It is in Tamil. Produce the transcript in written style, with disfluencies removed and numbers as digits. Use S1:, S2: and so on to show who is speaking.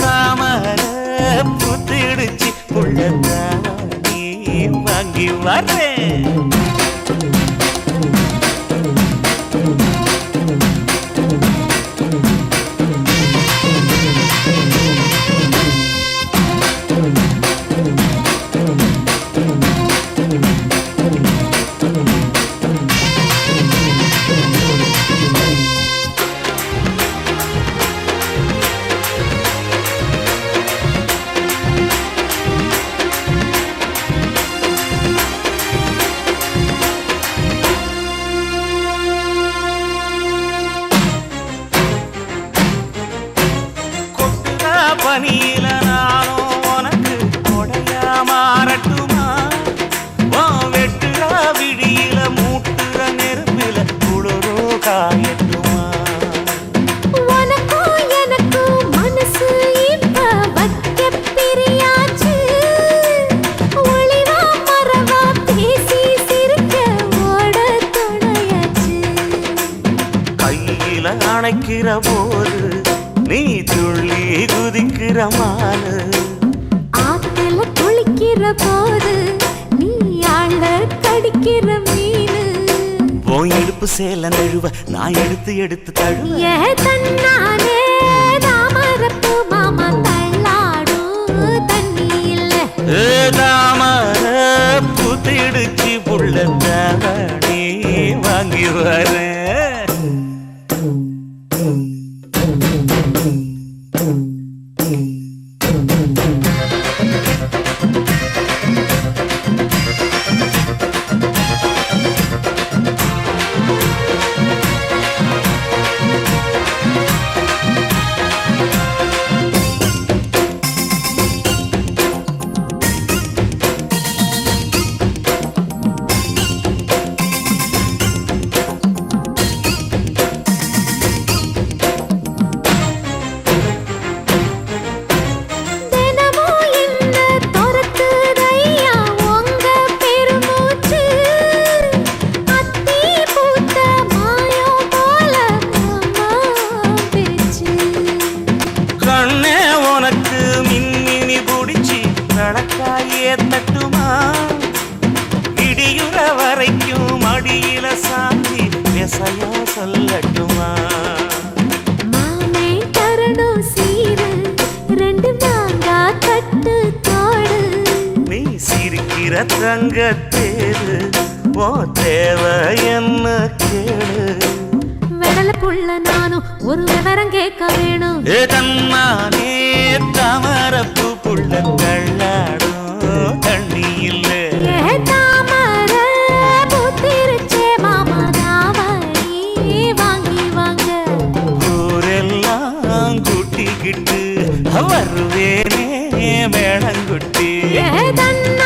S1: தாமர புத்திடுச்சு புள்ளதானே வாங்கி வரேன். பனியில நானும் உனக்கு கொடையா மாறட்டுமா? வெட்டுற விடியில மூட்டுற நெருப்பில குளிரோ காயட்டுமா?
S2: உனக்கும் எனக்கும் மனசு இப்ப வைக்க பிரியாச்சு. ஒளிவா மறவா பேசி சிரிக்க ஓட துணையாச்சு.
S1: கையில அணைக்கிற போது நீ துள்ளி குதிக்கிற மானு.
S2: ஆத்துல குளிக்கிற போது நீ ஆள கடிக்கிற மீனு.
S1: போய் எடுப்பு சேல நழுவ நான் எடுத்து எடுத்து தழுவ.
S2: ஏ தன்னானே தாமரப்பூ மாமா தள்ளாடும் தண்ணி இல்ல.
S1: தாமர புத்திடுச்சு புள்ளதானே வாங்கி வரேன். தட்டுமா இடியுற வரைக்கும் அடியில சாந்தி விசையா சொல்லட்டுமா?
S2: மாமே தரணும் சீரு ரெண்டு மாங்கா கட்டு தோடு.
S1: நீ சிரிக்கிற தங்கத்தேரு ஓ தேவை என்ன கேளு.
S2: வெடல புள்ள நானும் ஒரு விவரம் கேட்க வேணும்.
S1: தன்னானே தாமரப்பூ புள்ள தள்ளாடும் தண்ணி இல்ல.
S2: தாமர பூத்திருச்சே மாமா தாவணி வாங்கி வாங்க.
S1: ஊரெல்லாம் கூட்டிக்கிட்டு வருவேனே மேளங்குட்டி.
S2: தன்னா